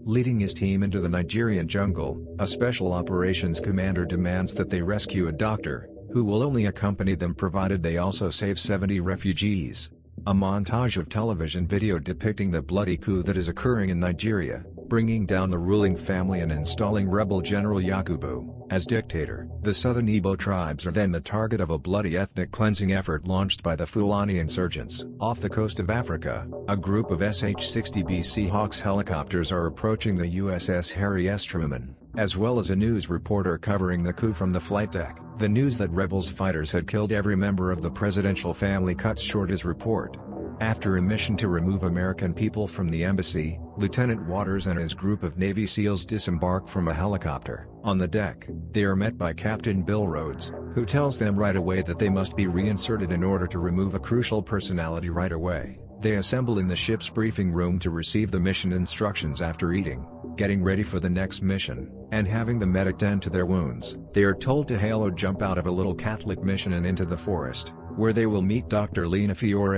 Leading his team into the Nigerian jungle, a special operations commander demands that they rescue a doctor, who will only accompany them provided they also save 70 refugees. A montage of television video depicting the bloody coup that is occurring in Nigeria, bringing down the ruling family and installing rebel General Yakubu as dictator. The southern Igbo tribes are then the target of a bloody ethnic cleansing effort launched by the Fulani insurgents. Off the coast of Africa, a group of SH-60B Seahawks helicopters are approaching the USS Harry S. Truman, as well as a news reporter covering the coup from the flight deck. The news that rebels fighters had killed every member of the presidential family cuts short his report. After a mission to remove American people from the embassy, Lieutenant Waters and his group of Navy SEALs disembark from a helicopter. On the deck, they are met by Captain Bill Rhodes, who tells them right away that they must be reinserted in order to remove a crucial personality right away. They assemble in the ship's briefing room to receive the mission instructions after eating, getting ready for the next mission, and having the medic tend to their wounds. They are told to hail or jump out of a little Catholic mission and into the forest, where they will meet Dr. Lena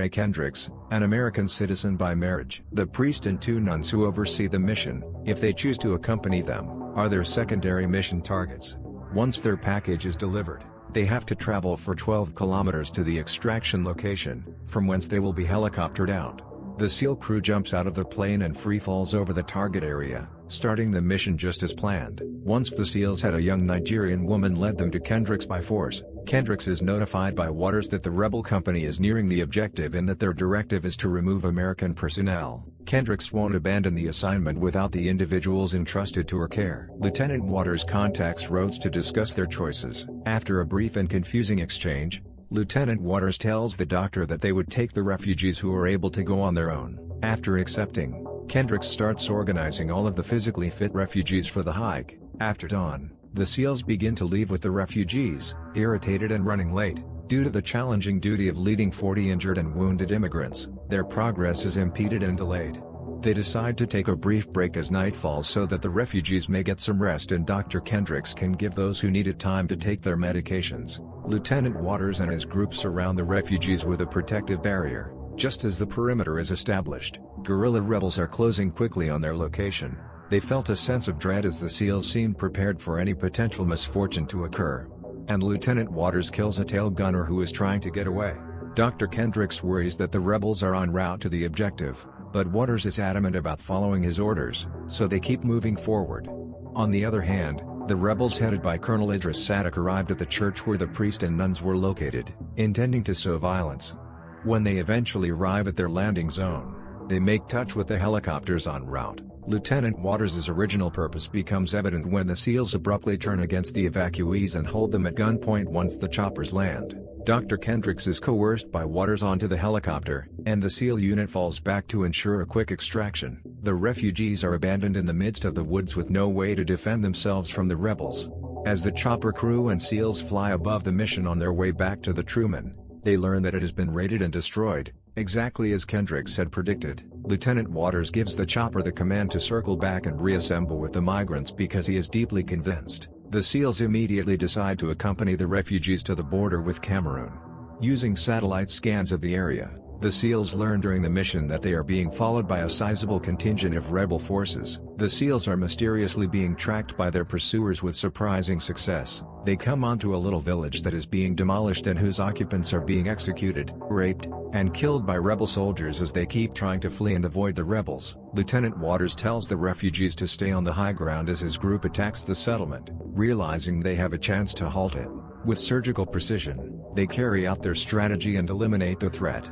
Kendricks, an American citizen by marriage. The priest and 2 nuns who oversee the mission, if they choose to accompany them, are their secondary mission targets. Once their package is delivered, they have to travel for 12 kilometers to the extraction location, from whence they will be helicoptered out. The SEAL crew jumps out of the plane and free falls over the target area, starting the mission just as planned. Once the SEALs had a young Nigerian woman led them to Kendricks by force. Kendricks is notified by Waters that the rebel company is nearing the objective and that their directive is to remove American personnel. Kendricks won't abandon the assignment without the individuals entrusted to her care. Lieutenant Waters contacts Rhodes to discuss their choices. After a brief and confusing exchange, Lieutenant Waters tells the doctor that they would take the refugees who are able to go on their own. After accepting, Kendricks starts organizing all of the physically fit refugees for the hike. After dawn, the SEALs begin to leave with the refugees, irritated and running late. Due to the challenging duty of leading 40 injured and wounded immigrants, their progress is impeded and delayed. They decide to take a brief break as night falls so that the refugees may get some rest and Dr. Kendricks can give those who need it time to take their medications. Lieutenant Waters and his group surround the refugees with a protective barrier. Just as the perimeter is established, guerrilla rebels are closing quickly on their location. They felt a sense of dread as the SEALs seemed prepared for any potential misfortune to occur. And Lieutenant Waters kills a tail gunner who is trying to get away. Dr. Kendricks worries that the rebels are en route to the objective, but Waters is adamant about following his orders, so they keep moving forward. On the other hand, the rebels headed by Colonel Idris Sadek arrived at the church where the priest and nuns were located, intending to sow violence. When they eventually arrive at their landing zone, they make touch with the helicopters en route. Lieutenant Waters' original purpose becomes evident when the SEALs abruptly turn against the evacuees and hold them at gunpoint once the choppers land. Dr. Kendricks is coerced by Waters onto the helicopter, and the SEAL unit falls back to ensure a quick extraction. The refugees are abandoned in the midst of the woods with no way to defend themselves from the rebels. As the chopper crew and SEALs fly above the mission on their way back to the Truman, they learn that it has been raided and destroyed, exactly as Kendricks had predicted. Lieutenant Waters gives the chopper the command to circle back and reassemble with the migrants because he is deeply convinced. The SEALs immediately decide to accompany the refugees to the border with Cameroon. Using satellite scans of the area, the SEALs learn during the mission that they are being followed by a sizable contingent of rebel forces. The SEALs are mysteriously being tracked by their pursuers with surprising success. They come onto a little village that is being demolished and whose occupants are being executed, raped, and killed by rebel soldiers as they keep trying to flee and avoid the rebels. Lieutenant Waters tells the refugees to stay on the high ground as his group attacks the settlement, realizing they have a chance to halt it. With surgical precision, they carry out their strategy and eliminate the threat.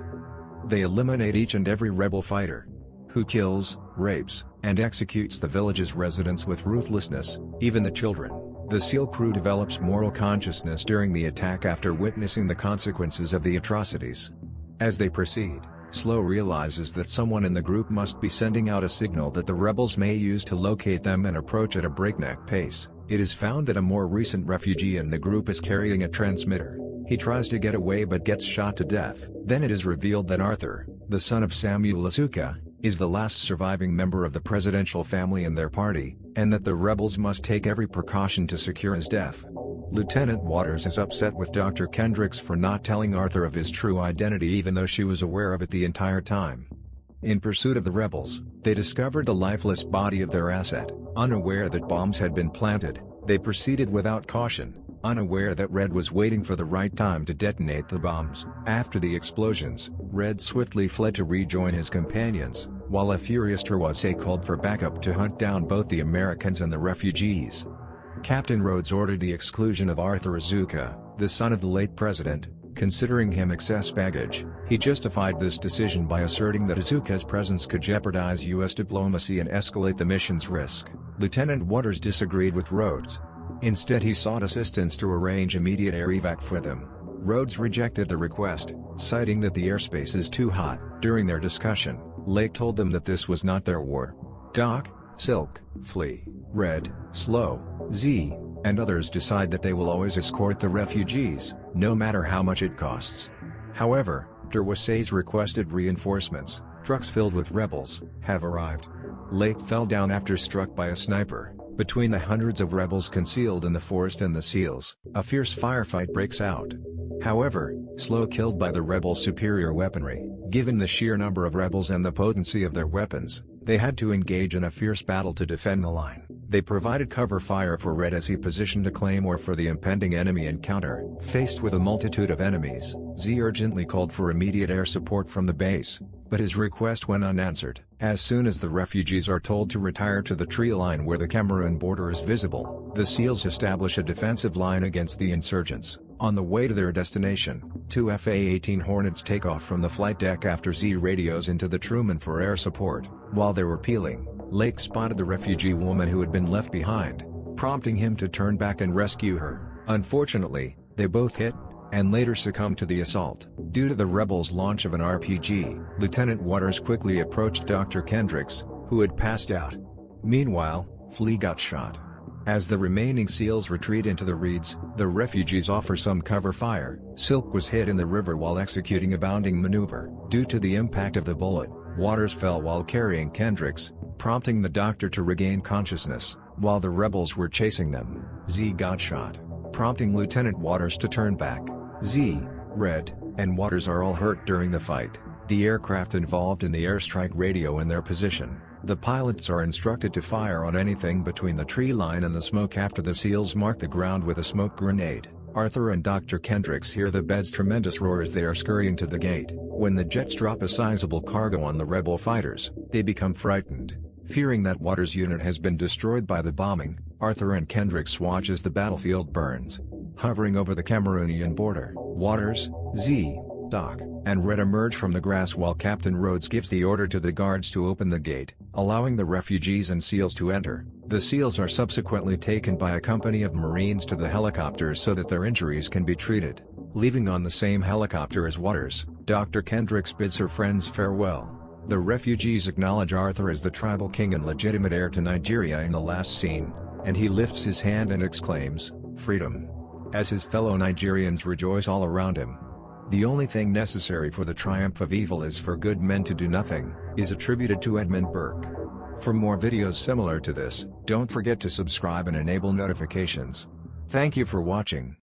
They eliminate each and every rebel fighter, who kills, rapes, and executes the village's residents with ruthlessness, even the children. The SEAL crew develops moral consciousness during the attack after witnessing the consequences of the atrocities. As they proceed, Slow realizes that someone in the group must be sending out a signal that the rebels may use to locate them and approach at a breakneck pace. It is found that a more recent refugee in the group is carrying a transmitter. He tries to get away but gets shot to death. Then it is revealed that Arthur, the son of Samuel Azuka, is the last surviving member of the presidential family in their party, and that the rebels must take every precaution to secure his death. Lieutenant Waters is upset with Dr. Kendricks for not telling Arthur of his true identity even though she was aware of it the entire time. In pursuit of the rebels, they discovered the lifeless body of their asset. Unaware that bombs had been planted, they proceeded without caution, unaware that Red was waiting for the right time to detonate the bombs. After the explosions, Red swiftly fled to rejoin his companions, while a furious treacherous called for backup to hunt down both the Americans and the refugees. Captain Rhodes ordered the exclusion of Arthur Azuka, the son of the late president, considering him excess baggage. He justified this decision by asserting that Azuka's presence could jeopardize U.S. diplomacy and escalate the mission's risk. Lieutenant Waters disagreed with Rhodes. Instead, he sought assistance to arrange immediate air evac for them. Rhodes rejected the request, citing that the airspace is too hot. During their discussion, Lake told them that this was not their war. Doc, Silk, Flea, Red, Slow, Z, and others decide that they will always escort the refugees, no matter how much it costs. However, Terwasse's requested reinforcements, trucks filled with rebels, have arrived. Lake fell down after struck by a sniper. Between the hundreds of rebels concealed in the forest and the SEALs, a fierce firefight breaks out. However, Slow killed by the rebels' superior weaponry. Given the sheer number of rebels and the potency of their weapons, they had to engage in a fierce battle to defend the line. They provided cover fire for Red as he positioned a claymore for the impending enemy encounter. Faced with a multitude of enemies, Z urgently called for immediate air support from the base, but his request went unanswered. As soon as the refugees are told to retire to the tree line where the Cameroon border is visible, the SEALs establish a defensive line against the insurgents. On the way to their destination, two FA-18 Hornets take off from the flight deck after Z radios into the Truman for air support. While they were peeling, Lake spotted the refugee woman who had been left behind, prompting him to turn back and rescue her. Unfortunately, they both hit, and later succumbed to the assault. Due to the rebels' launch of an RPG, Lieutenant Waters quickly approached Dr. Kendricks, who had passed out. Meanwhile, Flea got shot. As the remaining SEALs retreat into the reeds, the refugees offer some cover fire. Silk was hit in the river while executing a bounding maneuver. Due to the impact of the bullet, Waters fell while carrying Kendricks, prompting the doctor to regain consciousness. While the rebels were chasing them, Z got shot, prompting Lieutenant Waters to turn back. Z, Red, and Waters are all hurt during the fight. The aircraft involved in the airstrike radio in their position. The pilots are instructed to fire on anything between the tree line and the smoke after the SEALs mark the ground with a smoke grenade. Arthur and Dr. Kendricks hear the bed's tremendous roar as they are scurrying to the gate. When the jets drop a sizable cargo on the rebel fighters, they become frightened. Fearing that Waters' unit has been destroyed by the bombing, Arthur and Kendricks watch as the battlefield burns. Hovering over the Cameroonian border, Waters, Z, Doc, and Red emerge from the grass while Captain Rhodes gives the order to the guards to open the gate, allowing the refugees and SEALs to enter. The SEALs are subsequently taken by a company of Marines to the helicopters so that their injuries can be treated. Leaving on the same helicopter as Waters, Dr. Kendricks bids her friends farewell. The refugees acknowledge Arthur as the tribal king and legitimate heir to Nigeria in the last scene, and he lifts his hand and exclaims, "Freedom!" as his fellow Nigerians rejoice all around him. "The only thing necessary for the triumph of evil is for good men to do nothing," is attributed to Edmund Burke. For more videos similar to this, don't forget to subscribe and enable notifications. Thank you for watching.